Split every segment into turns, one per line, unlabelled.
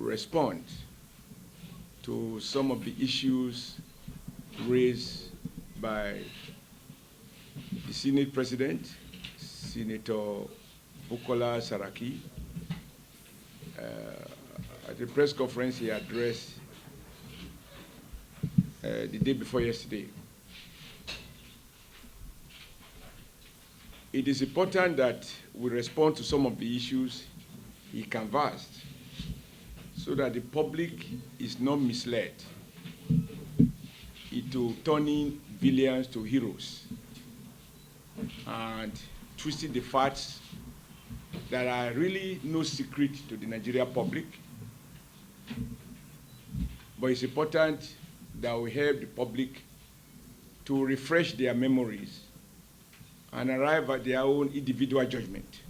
respond to some of the issues raised by the Senate President, Senator Bukola Saraki. At the press conference he addressed the day before yesterday. It is important that we respond to some of the issues he canvassed so that the public is not misled into turning villains to heroes and twisting the facts that are really no secret to the Nigerian public. But it's important that we help the public to refresh their memories and arrive at their own individual judgment.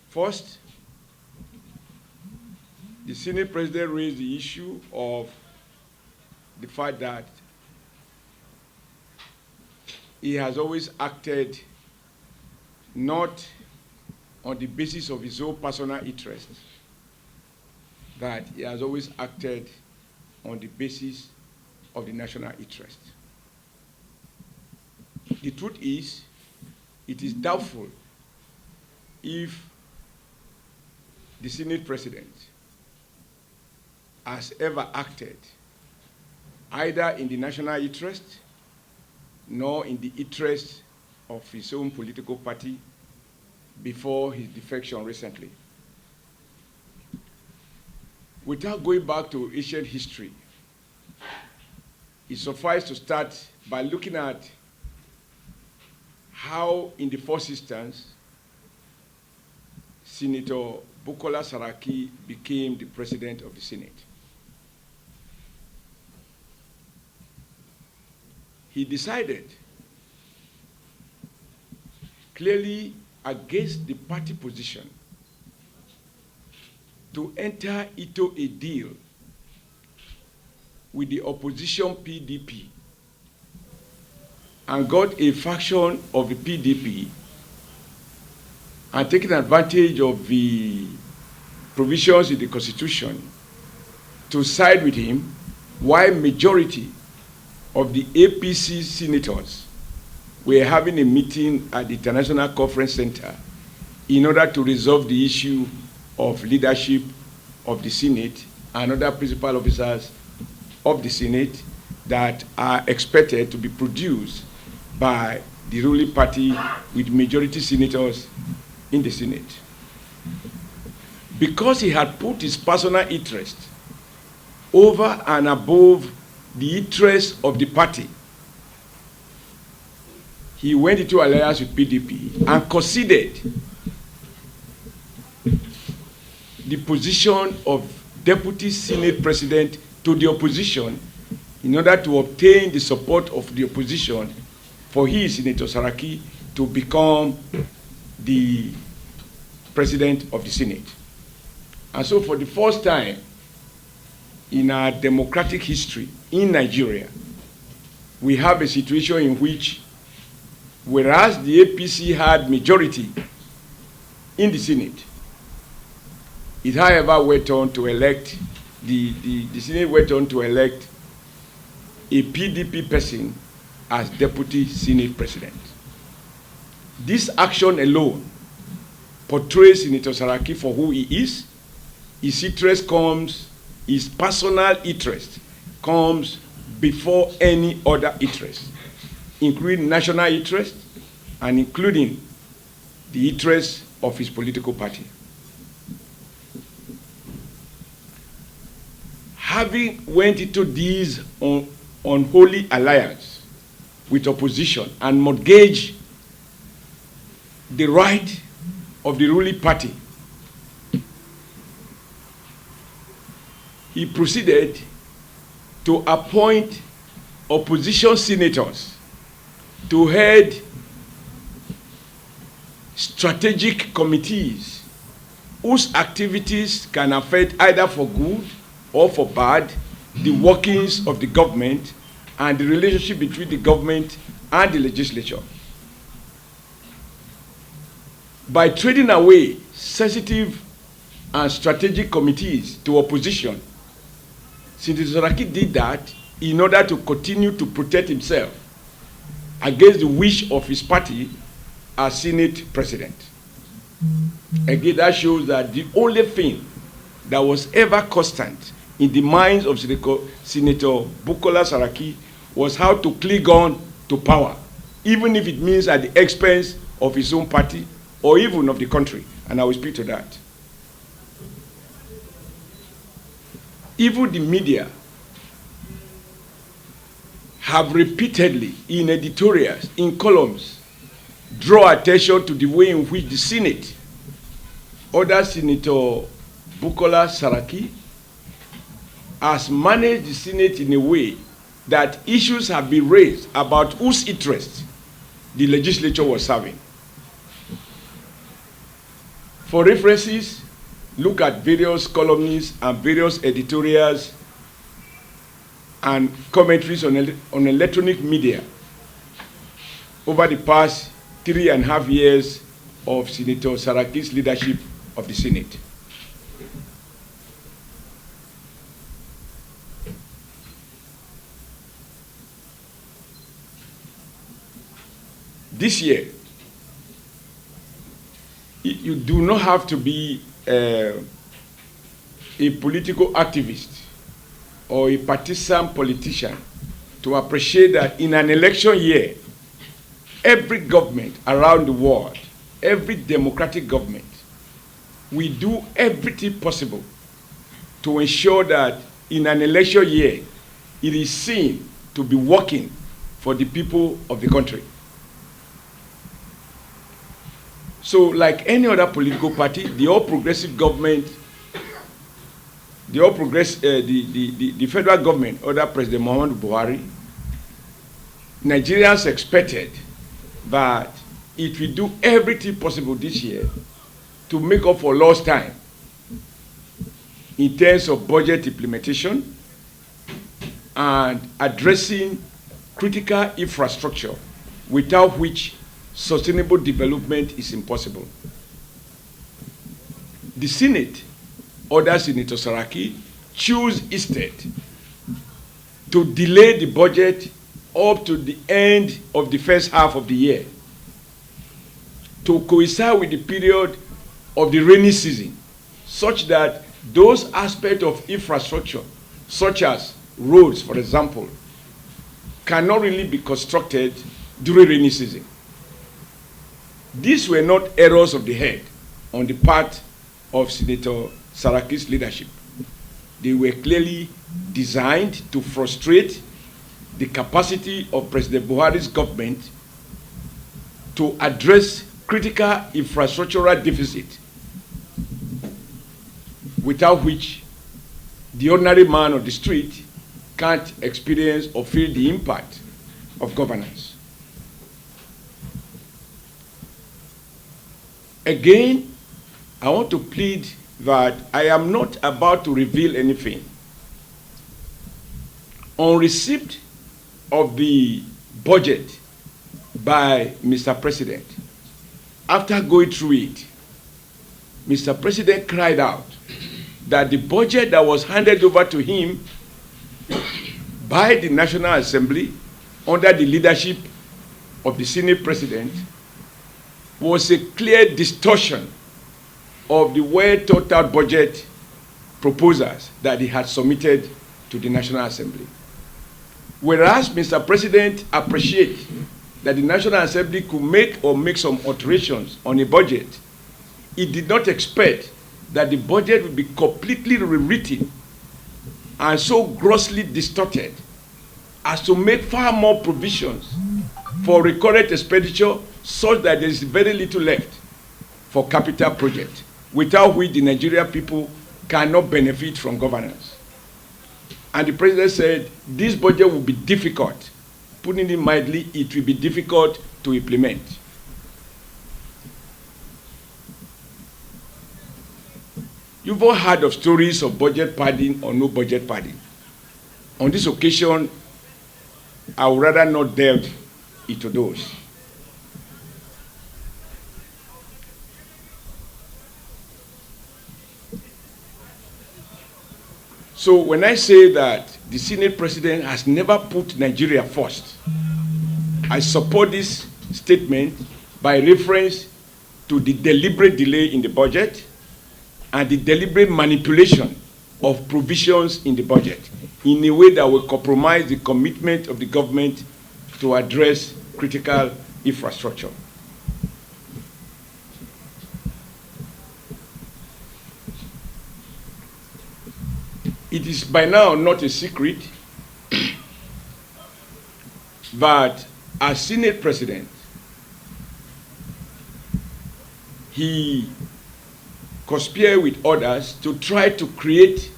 First, the Senate President raised the issue of the fact that he has always acted not on the basis of his own personal interest, that he has always acted on the basis of the national interest. The truth is, it is doubtful if the Senate President has ever acted either in the national interest nor in the interest of his own political party before his defection recently. Without going back to ancient history, it suffices to start by looking at how, in the first instance, Senator Bukola Saraki became the president of the Senate. He decided, clearly against the party position, to enter into a deal with the opposition PDP and got a faction of the PDP and taking advantage of the provisions in the Constitution to side with him, while majority of the APC senators were having a meeting at the International Conference Center in order to resolve the issue of leadership of the Senate and other principal officers of the Senate that are expected to be produced by the ruling party with majority senators in the Senate. Because he had put his personal interest over and above the interest of the party, he went into alliance with PDP and conceded the position of Deputy Senate President to the opposition in order to obtain the support of the opposition for his, Senator Saraki, to become the President of the Senate. And so for the first time in our democratic history in Nigeria, we have a situation in which, whereas the APC had majority in the Senate, it, however, went on to elect, the Senate went on to elect a PDP person as Deputy Senate President. This action alone portrays Senator Saraki for who he is. His interest comes, his personal interest comes before any other interest, including national interest and including the interest of his political party. Having went into this unholy alliance with opposition and mortgaged the right of the ruling party, he proceeded to appoint opposition senators to head strategic committees whose activities can affect, either for good or for bad, the workings of the government and the relationship between the government and the legislature. By trading away sensitive and strategic committees to opposition. Senator Saraki did that in order to continue to protect himself against the wish of his party as Senate President. Again, that shows that the only thing that was ever constant in the minds of Senator Bukola Saraki was how to cling on to power, even if it means at the expense of his own party or even of the country. And I will speak to that. Even the media have repeatedly, in editorials, in columns, draw attention to the way in which the Senate, under Senator Bukola Saraki, has managed the Senate in a way that issues have been raised about whose interest the legislature was serving. For references, look at various columnists and various editorials and commentaries on electronic media over the past 3.5 years of Senator Saraki's leadership of the Senate. This year, you do not have to be a political activist or a partisan politician to appreciate that in an election year, every government around the world, every democratic government, we do everything possible to ensure that in an election year, it is seen to be working for the people of the country. So, like any other political party, the All Progressive government, the federal government under President Muhammadu Buhari, Nigerians expected that it will do everything possible this year to make up for lost time in terms of budget implementation and addressing critical infrastructure without which sustainable development is impossible. The Senate, under Senator Saraki, chose instead to delay the budget up to the end of the first half of the year to coincide with the period of the rainy season, such that those aspects of infrastructure, such as roads, for example, cannot really be constructed during rainy season. These were not errors of the head on the part of Senator Saraki's leadership. They were clearly designed to frustrate the capacity of President Buhari's government to address critical infrastructural deficit, without which the ordinary man on the street can't experience or feel the impact of governance. Again, I want to plead that I am not about to reveal anything. On receipt of the budget by Mr. President, after going through it, Mr. President cried out that the budget that was handed over to him by the National Assembly under the leadership of the Senate President was a clear distortion of the well-thought-out budget proposals that he had submitted to the National Assembly. Whereas Mr. President appreciates that the National Assembly could make some alterations on a budget, he did not expect that the budget would be completely rewritten and so grossly distorted as to make far more provisions for recurrent expenditure, such that there is very little left for capital projects, without which the Nigerian people cannot benefit from governance. And the president said this budget will be difficult. Putting it mildly, it will be difficult to implement. You've all heard of stories of budget padding or no budget padding. On this occasion, I would rather not delve into those. So when I say that the Senate President has never put Nigeria first, I support this statement by reference to the deliberate delay in the budget and the deliberate manipulation of provisions in the budget in a way that will compromise the commitment of the government to address critical infrastructure. It is by now not a secret that as Senate President, he conspired with others to try to create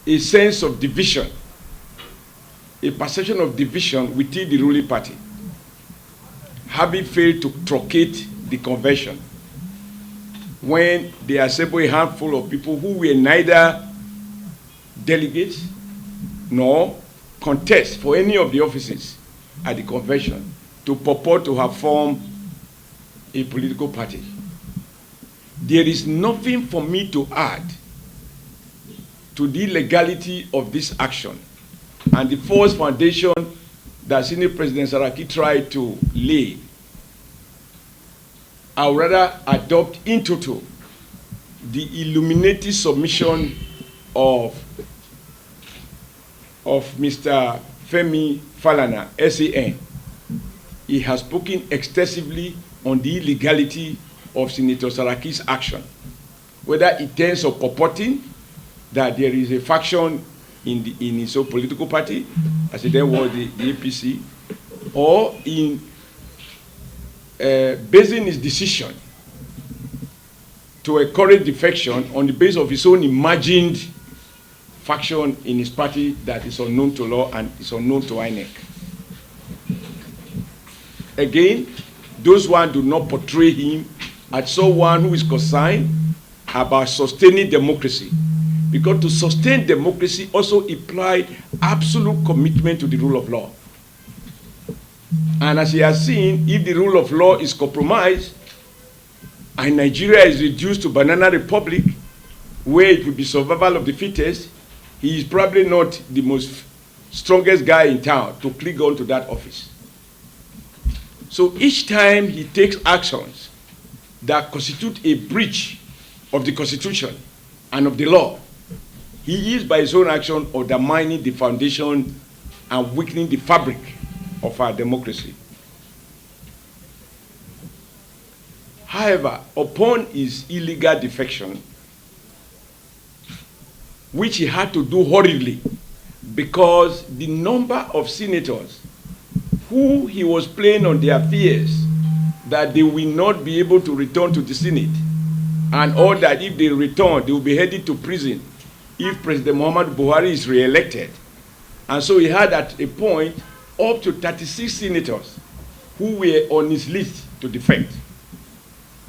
a sense of division, a perception of division within the ruling party, having failed to truncate the convention when they assembled a handful of people who were neither delegates nor contest for any of the offices at the convention to purport to have formed a political party. There is nothing for me to add to the legality of this action and the false foundation that Senate President Saraki tried to lay. I would rather adopt in toto the illuminating submission of Mr. Femi Falana, SAN. He has spoken extensively on the illegality of Senator Saraki's action, whether in terms of purporting that there is a faction in his own political party, as it then was the APC, or in basing his decision to encourage defection on the basis of his own imagined faction in his party that is unknown to law and is unknown to INEC. Again, those one do not portray him as someone who is concerned about sustaining democracy, because to sustain democracy also implies absolute commitment to the rule of law. And as he has seen, if the rule of law is compromised and Nigeria is reduced to banana republic, where it will be survival of the fittest, he is probably not the most strongest guy in town to cling on to that office. So each time he takes actions that constitute a breach of the Constitution and of the law, he is by his own action undermining the foundation and weakening the fabric of our democracy. However, upon his illegal defection, which he had to do hurriedly because the number of senators who he was playing on their fears that they will not be able to return to the Senate, and or that if they return, they will be headed to prison if President Muhammad Buhari is re-elected. And so he had at a point up to 36 senators who were on his list to defect.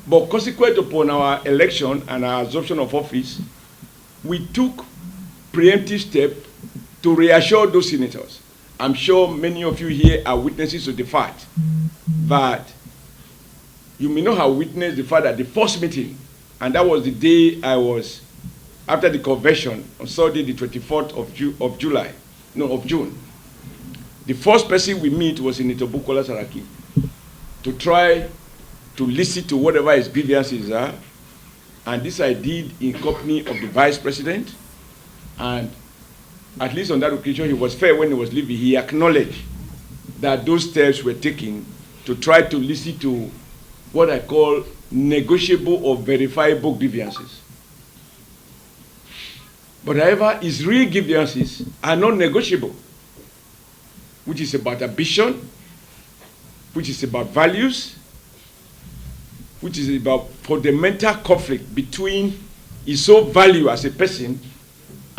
But consequent upon our election and our assumption of office, we took preemptive steps to reassure those senators. I'm sure many of you here are witnesses to the fact that you may not have witnessed the fact that the first meeting, and that was the day I was, after the convention, on Sunday the 24th of June, the first person we meet was Senator Bukola Saraki to try to listen to whatever his grievances are. And this I did in company of the Vice President. And at least on that occasion, he was fair when he was leaving. He acknowledged that those steps were taken to try to listen to what I call negotiable or verifiable grievances. But however, his real grievances are not negotiable, which is about ambition, which is about values, which is about fundamental conflict between his own value as a person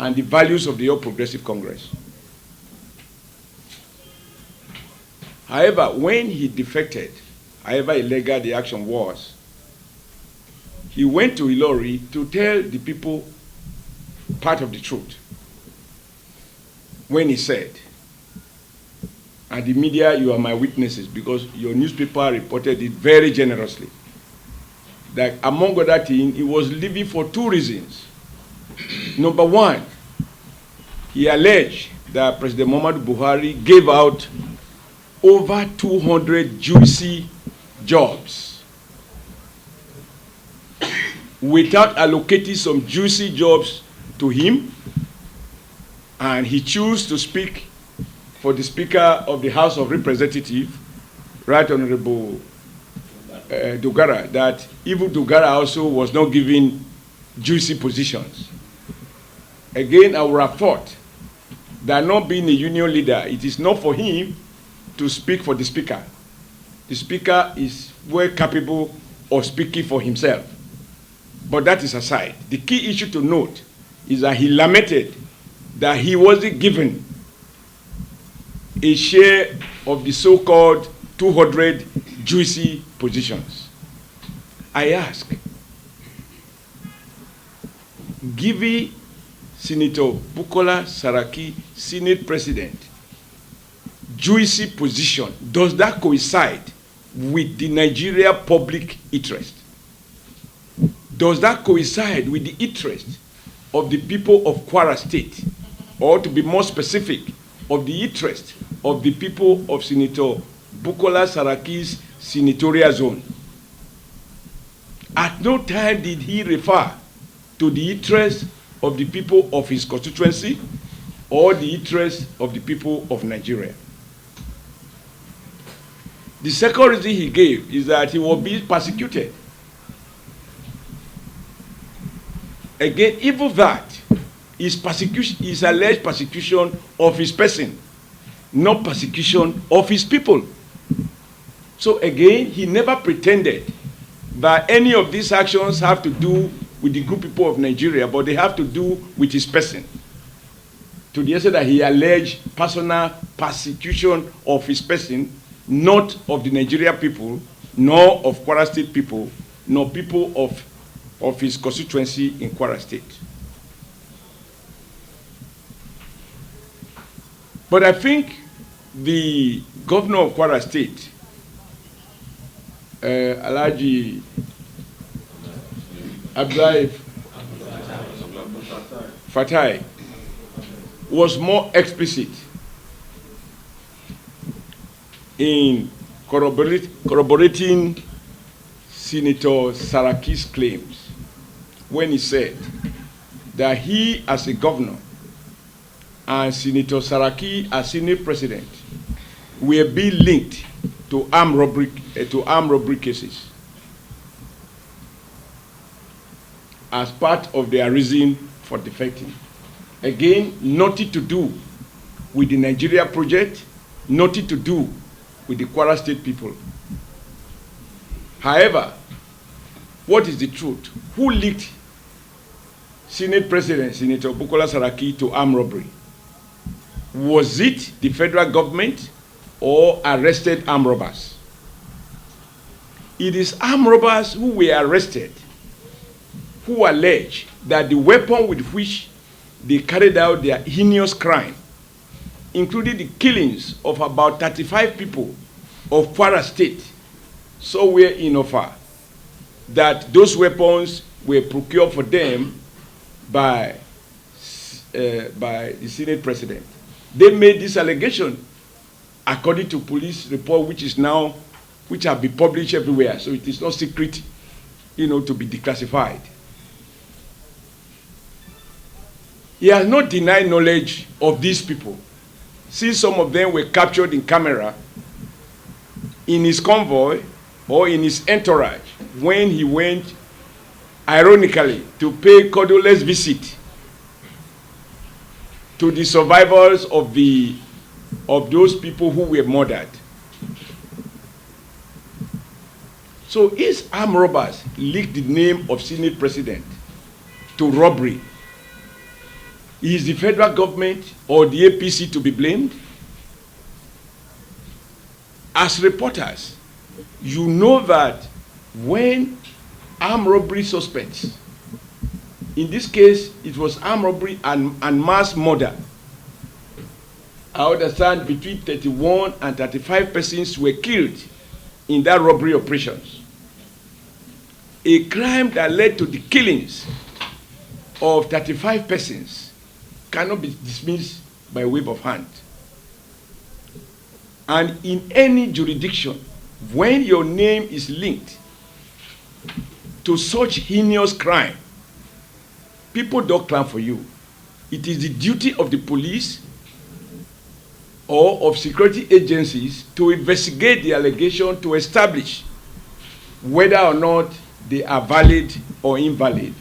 and the values of the All Progressive Congress. However, when he defected, however illegal the action was, he went to Ilori to tell the people part of the truth. When he said, and the media, you are my witnesses because your newspaper reported it very generously, that among other things, he was leaving for two reasons. Number one, He alleged that President Muhammadu Buhari gave out over 200 juicy jobs without allocating some juicy jobs to him, and he chose to speak for the Speaker of the House of Representatives, Right Honorable Dogara, that even Dogara also was not given juicy positions. Again, I will report that not being a union leader, it is not for him to speak for the Speaker. The Speaker is well capable of speaking for himself. But that is aside. The key issue to note is that he lamented that he wasn't given a share of the so-called 200 juicy positions. I ask, giving Senator Bukola Saraki, Senate President, juicy position, does that coincide with the Nigeria public interest? Does that coincide with the interest of the people of Kwara State? Or to be more specific, of the interest of the people of Senator Bukola Saraki's senatorial zone? At no time did he refer to the interest of the people of his constituency or the interest of the people of Nigeria. The second reason he gave is that he will be persecuted. Again, even that is persecution, is alleged persecution of his person, not persecution of his people. So again, he never pretended that any of these actions have to do with the good people of Nigeria, but they have to do with his person. To the extent that he alleged personal persecution of his person, not of the Nigeria people, nor of Kwara State people, nor people of his constituency in Kwara State. But I think the governor of Kwara State, Alhaji Abdullahi Fatai, was more explicit in corroborating Senator Saraki's claims when he said that he, as a governor, and Senator Saraki, as Senate President, will be linked to armed robbery cases as part of their reason for defecting. Again, nothing to do with the Nigeria project, nothing to do with the Kwara State people. However, what is the truth? Who linked Senate President Senator Bukola Saraki to armed robbery? Was it the federal government or arrested armed robbers? It is armed robbers who were arrested who allege that the weapon with which they carried out their heinous crime, including the killings of about 35 people of Kwara State, somewhere in Ofa, that those weapons were procured for them by the Senate President. They made this allegation according to police report, which have been published everywhere, so it is not secret, to be declassified. He has not denied knowledge of these people, since some of them were captured in camera in his convoy or in his entourage when he went, ironically, to pay condolence visit to the survivors of those people who were murdered. So is armed robbers leaked the name of Senate President to robbery? Is the federal government or the APC to be blamed? As reporters, you know that when armed robbery suspects, in this case, it was armed robbery and mass murder. I understand between 31 and 35 persons were killed in that robbery operations. A crime that led to the killings of 35 persons cannot be dismissed by wave of hand. And in any jurisdiction, when your name is linked to such heinous crime, people don't clap for you. It is the duty of the police or of security agencies to investigate the allegation to establish whether or not they are valid or invalid,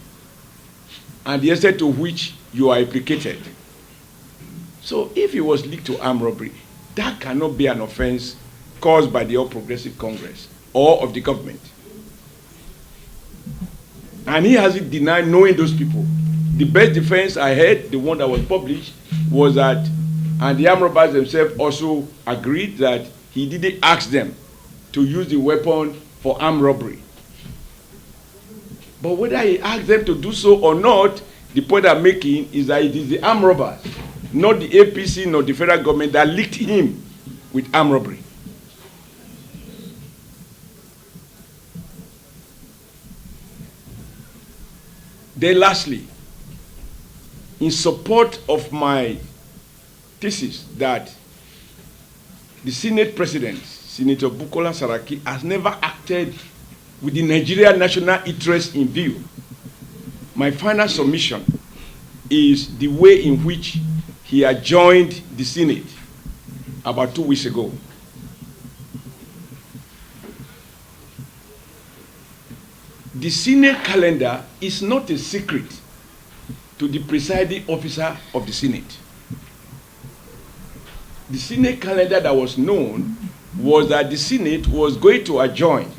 and the extent to which you are implicated. So if it was linked to armed robbery, that cannot be an offense caused by the All Progressive Congress or of the government. And he hasn't denied knowing those people. The best defense I heard, the one that was published, was that, and the armed robbers themselves also agreed that he didn't ask them to use the weapon for armed robbery. But whether he asked them to do so or not, the point I'm making is that it is the armed robbers, not the APC nor the federal government, that linked him with armed robbery. Then lastly, in support of my thesis that the Senate President, Senator Bukola Saraki, has never acted with the Nigerian national interest in view, my final submission is the way in which he adjourned the Senate about 2 weeks ago. The Senate calendar is not a secret to the presiding officer of the Senate. The Senate calendar that was known was that the Senate was going to adjourn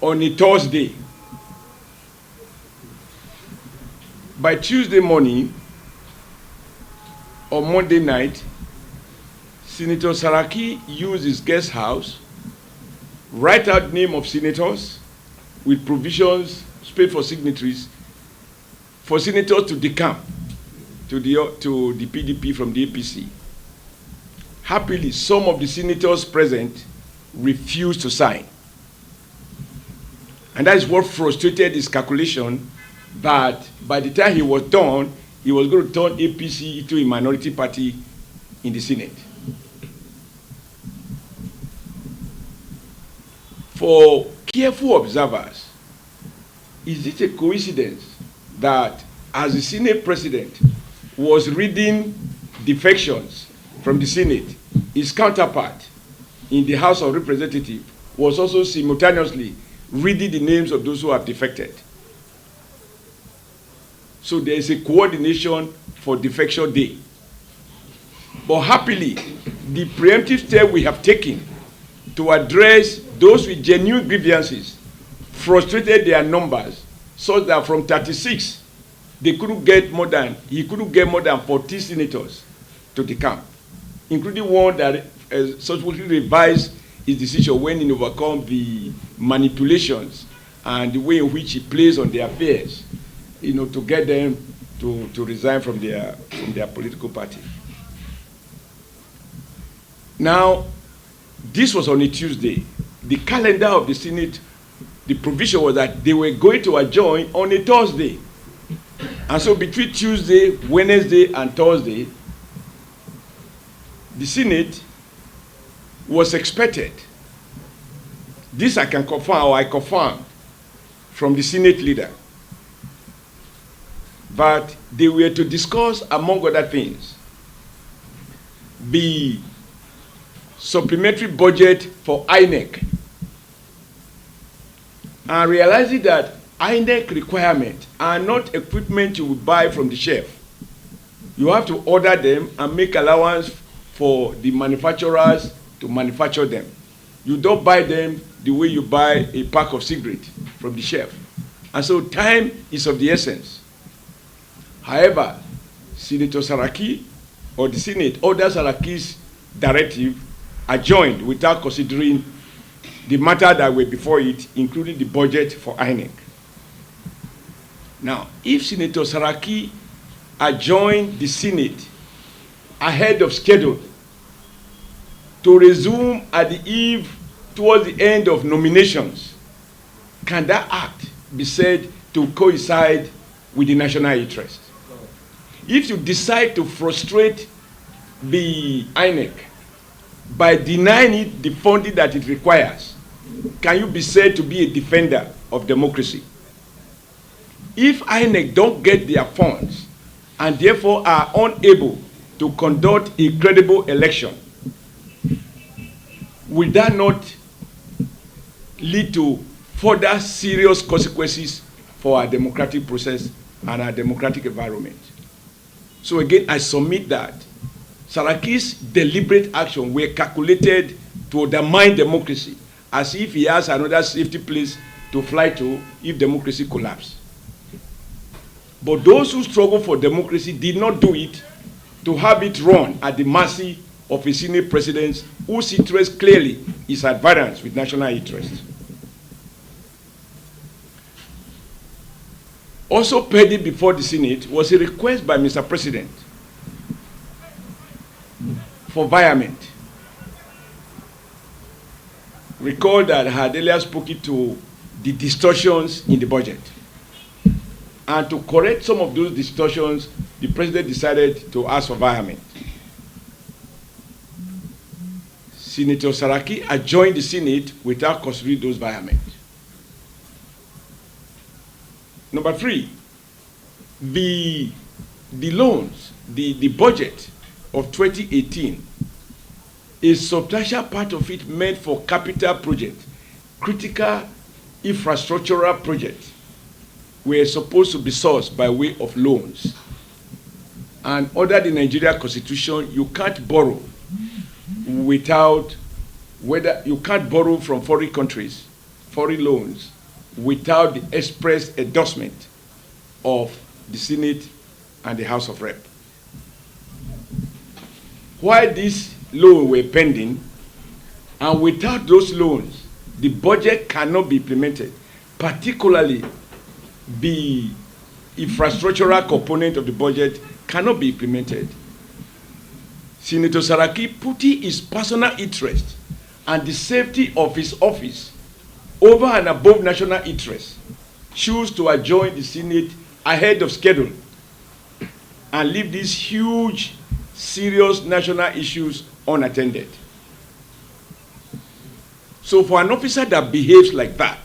on a Thursday. By Tuesday morning or Monday night, Senator Saraki used his guest house, write out name of senators with provisions paid for signatories for senators to decamp to the PDP from the APC. Happily, some of the senators present refused to sign. And that is what frustrated his calculation that by the time he was done, he was going to turn APC into a minority party in the Senate. For careful observers, is it a coincidence that as the Senate President was reading defections from the Senate, his counterpart in the House of Representatives was also simultaneously reading the names of those who have defected? So there is a coordination for defection day. But happily, the preemptive step we have taken to address those with genuine grievances frustrated their numbers, so that from 36, he couldn't get more than 14 senators to the camp, including one that subsequently revised his decision when he overcome the manipulations and the way in which he plays on their affairs, to get them to resign from their political party. Now, this was on a Tuesday. The calendar of the Senate, the provision was that they were going to adjourn on a Thursday. And so between Tuesday, Wednesday, and Thursday, the Senate was expected. This I can confirm, or I confirm from the Senate leader, that they were to discuss, among other things, the supplementary budget for INEC, and realizing that INEC requirements are not equipment you will buy from the shelf. You have to order them and make allowance for the manufacturers to manufacture them. You don't buy them the way you buy a pack of cigarettes from the shelf. And so time is of the essence. However, Senator Saraki, or the Senate, ordered Saraki's directive adjourned without considering the matter that were before it, including the budget for INEC. Now, if Senator Saraki adjourned the Senate ahead of schedule to resume at the eve towards the end of nominations, can that act be said to coincide with the national interest. If you decide to frustrate the INEC by denying it the funding that it requires, can you be said to be a defender of democracy? If INEC don't get their funds and therefore are unable to conduct a credible election, will that not lead to further serious consequences for our democratic process and our democratic environment? So again, I submit that Saraki's deliberate action were calculated to undermine democracy, as if he has another safety place to fly to if democracy collapses. But those who struggle for democracy did not do it to have it run at the mercy of a Senate president whose interest clearly is at variance with national interest. Also pending before the Senate was a request by Mr. President for viament. Recall that I had earlier spoken to the distortions in the budget. And to correct some of those distortions, the President decided to ask for viament. Senator Saraki had joined the Senate without considering those viament. Number three, the loans, the budget of 2018, a substantial part of it meant for capital projects, critical infrastructural projects, were supposed to be sourced by way of loans. And under the Nigeria Constitution, you can't borrow you can't borrow from foreign countries, foreign loans, without the express endorsement of the Senate and the House of Rep. While these loans were pending, and without those loans, the budget cannot be implemented, particularly the infrastructural component of the budget cannot be implemented. Senator Saraki, putting his personal interest and the safety of his office over and above national interest, choose to adjourn the Senate ahead of schedule and leave these huge, serious national issues unattended. So for an officer that behaves like that,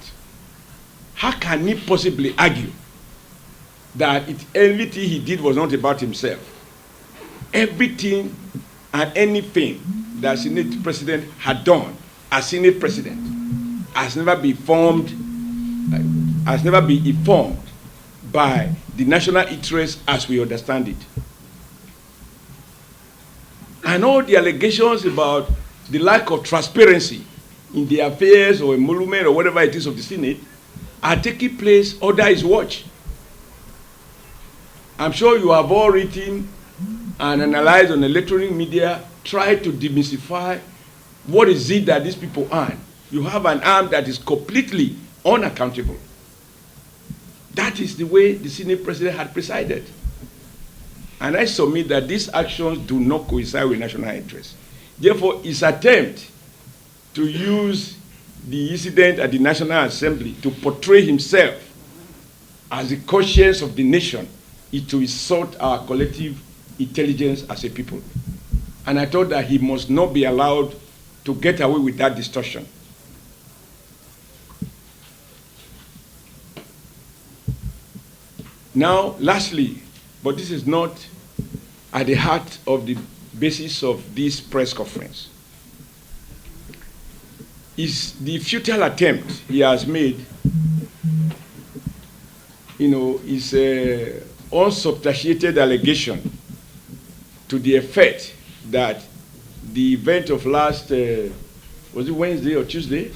how can he possibly argue that everything he did was not about himself? Everything and anything that Senate President had done as Senate President has never been informed by the national interest as we understand it. And all the allegations about the lack of transparency in the affairs or emolument or whatever it is of the Senate are taking place under his watch. I'm sure you have all written and analyzed on electronic media, try to demystify what is it that these people earn. You have an arm that is completely unaccountable. That is the way the Senate President had presided. And I submit that these actions do not coincide with national interest. Therefore, his attempt to use the incident at the National Assembly to portray himself as the conscience of the nation is to insult our collective intelligence as a people. And I thought that he must not be allowed to get away with that distortion. Now, lastly, but this is not at the heart of the basis of this press conference, is the futile attempt he has made, is an unsubstantiated allegation to the effect that the event of last, was it Wednesday or Tuesday?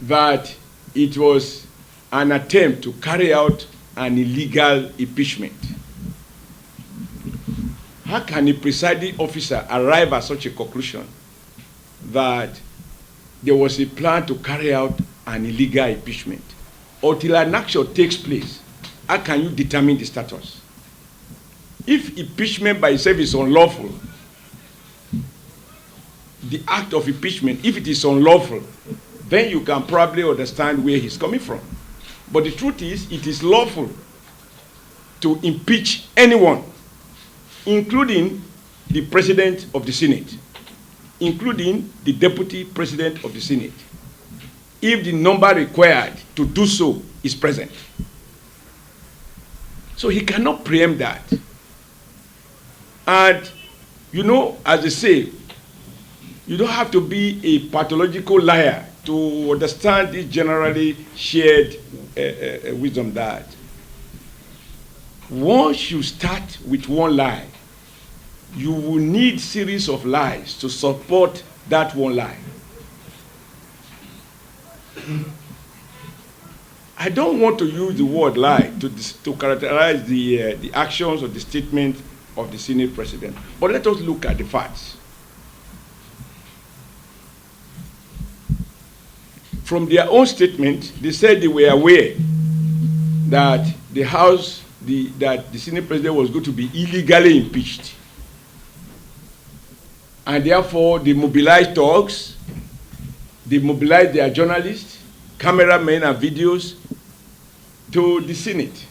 That it was an attempt to carry out an illegal impeachment. How can a presiding officer arrive at such a conclusion that there was a plan to carry out an illegal impeachment? Until an action takes place, how can you determine the status? If impeachment by itself is unlawful, the act of impeachment, if it is unlawful, then you can probably understand where he's coming from. But the truth is, it is lawful to impeach anyone, including the President of the Senate, including the Deputy President of the Senate, if the number required to do so is present. So he cannot preempt that. And, you know, as they say, you don't have to be a pathological liar to understand this generally shared wisdom that once you start with one lie, you will need series of lies to support that one lie. I don't want to use the word lie to characterize the actions or the statement of the Senate President, but let us look at the facts. From their own statement, they said they were aware that the House, that the Senate President was going to be illegally impeached. And therefore, they mobilized thugs, they mobilized their journalists, cameramen and videos to the Senate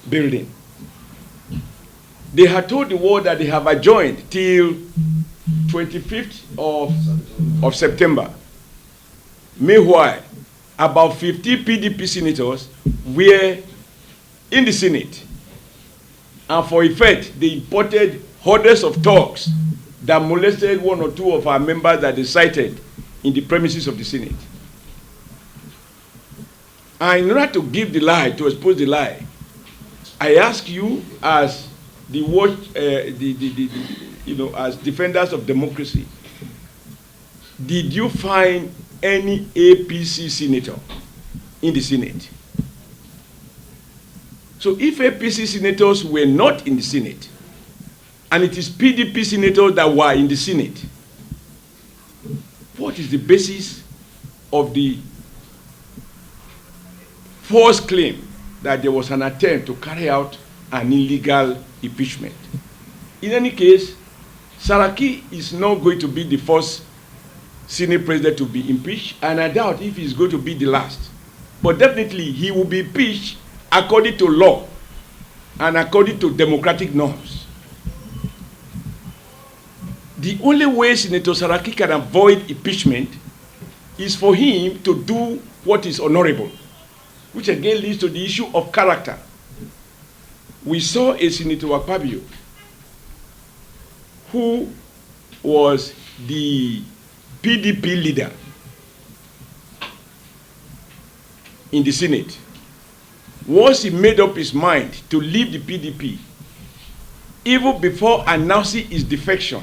building. They had told the world that they have adjourned till 25th of September. Meanwhile, about 50 PDP senators were in the Senate. And for effect, they imported hundreds of thugs that molested one or two of our members that they cited in the premises of the Senate. And in order to give the lie, to expose the lie, I ask you as as defenders of democracy, did you find any APC senator in the Senate? So if APC senators were not in the Senate, and it is PDP senators that were in the Senate, what is the basis of the false claim that there was an attempt to carry out an illegal impeachment? In any case, Saraki is not going to be the first Senate President to be impeached, and I doubt if he's going to be the last. But definitely, he will be impeached according to law and according to democratic norms. The only way Senator Saraki can avoid impeachment is for him to do what is honorable, which again leads to the issue of character. We saw a Senator Akpabio who was the PDP leader in the Senate. Once he made up his mind to leave the PDP, even before announcing his defection,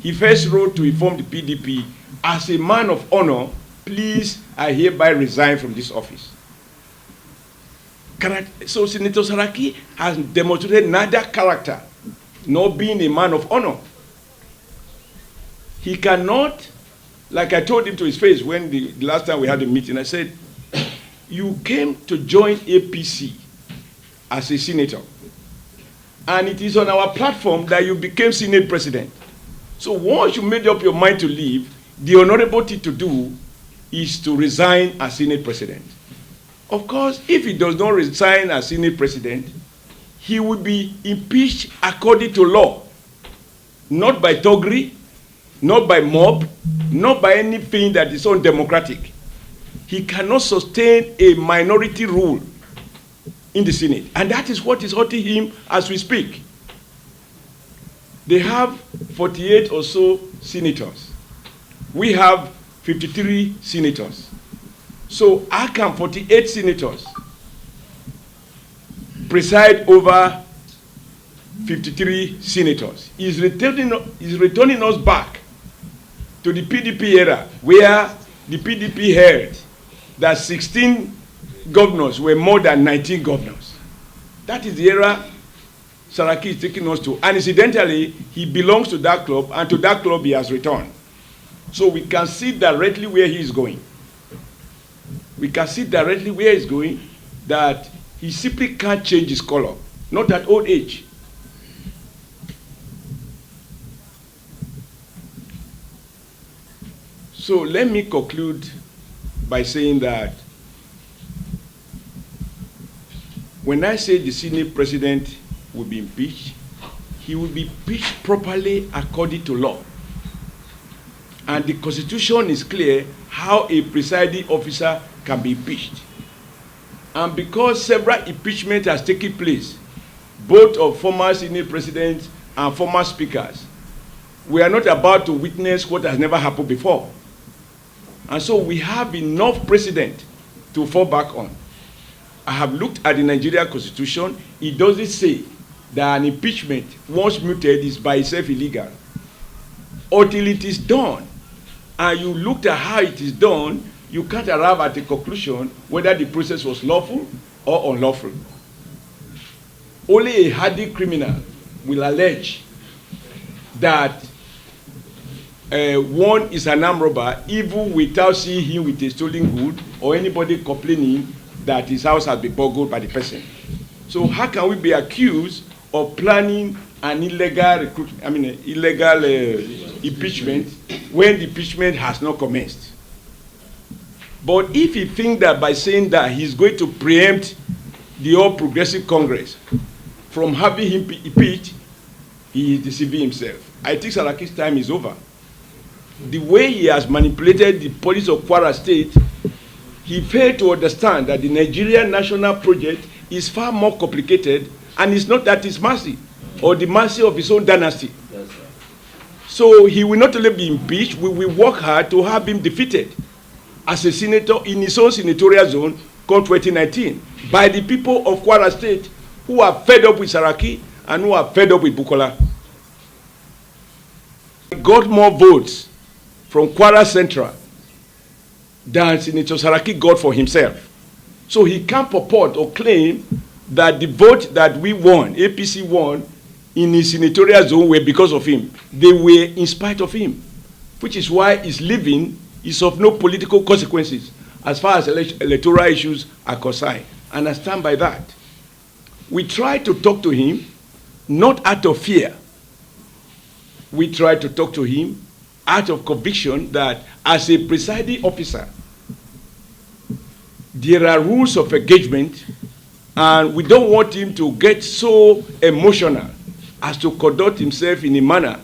he first wrote to inform the PDP, as a man of honor, please, I hereby resign from this office. So Senator Saraki has demonstrated neither character nor being a man of honor. He cannot, like I told him to his face when the last time we had a meeting, I said, you came to join APC as a senator, and it is on our platform that you became Senate President. So once you made up your mind to leave, the honorable thing to do is to resign as Senate President. Of course, if he does not resign as Senate President, he will be impeached according to law, not by thuggery, not by mob, not by anything that is undemocratic. He cannot sustain a minority rule in the Senate, and that is what is hurting him as we speak. They have 48 or so senators. We have 53 senators. So how can 48 senators preside over 53 senators? Is returning us back to the PDP era, where the PDP held that 16 governors were more than 19 governors. That is the era Saraki is taking us to. And incidentally, he belongs to that club, and to that club he has returned. So we can see directly where he is going. We can see directly where he's going, that he simply can't change his color, not at old age. So let me conclude by saying that when I say the Senate president will be impeached, he will be impeached properly according to law. And the Constitution is clear how a presiding officer can be impeached. And because several impeachments has taken place, both of former Senate presidents and former speakers, we are not about to witness what has never happened before. And so we have enough precedent to fall back on. I have looked at the Nigerian Constitution. It doesn't say that an impeachment, once muted, is by itself illegal. Until it is done, and you looked at how it is done, you can't arrive at a conclusion whether the process was lawful or unlawful. Only a hardened criminal will allege that one is an armed robber even without seeing him with a stolen good or anybody complaining that his house has been burgled by the person. So how can we be accused of planning an illegal impeachment when the impeachment has not commenced? But if he thinks that by saying that he's going to preempt the All Progressive Congress from having him impeached, he is deceiving himself. I think Saraki's time is over. The way he has manipulated the police of Kwara State, he failed to understand that the Nigerian national project is far more complicated, and it's not at his mercy or the mercy of his own dynasty. Yes, so he will not only be impeached, we will work hard to have him defeated as a senator in his own senatorial zone come 2019 by the people of Kwara State who are fed up with Saraki and who are fed up with Bukola. He got more votes from Kwara Central than Senator Saraki got for himself. So he can't purport or claim that the vote that we won, APC won, in his senatorial zone were because of him. They were in spite of him, which is why his leaving is of no political consequences as far as electoral issues are concerned. And I stand by that. We tried to talk to him, not out of fear. We tried to talk to him out of conviction that as a presiding officer, there are rules of engagement, and we don't want him to get so emotional as to conduct himself in a manner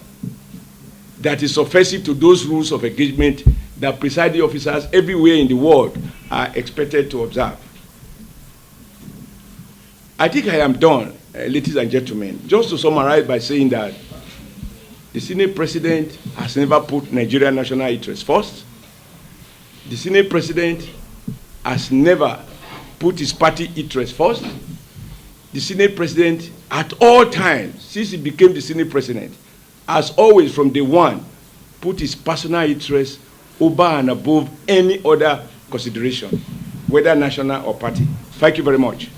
that is offensive to those rules of engagement that presiding officers everywhere in the world are expected to observe. I think I am done, ladies and gentlemen. Just to summarize by saying that the Senate President has never put Nigerian national interest first. The Senate President has never put his party interest first. The Senate President, at all times, since he became the Senate President, has always, from day one, put his personal interest over and above any other consideration, whether national or party. Thank you very much.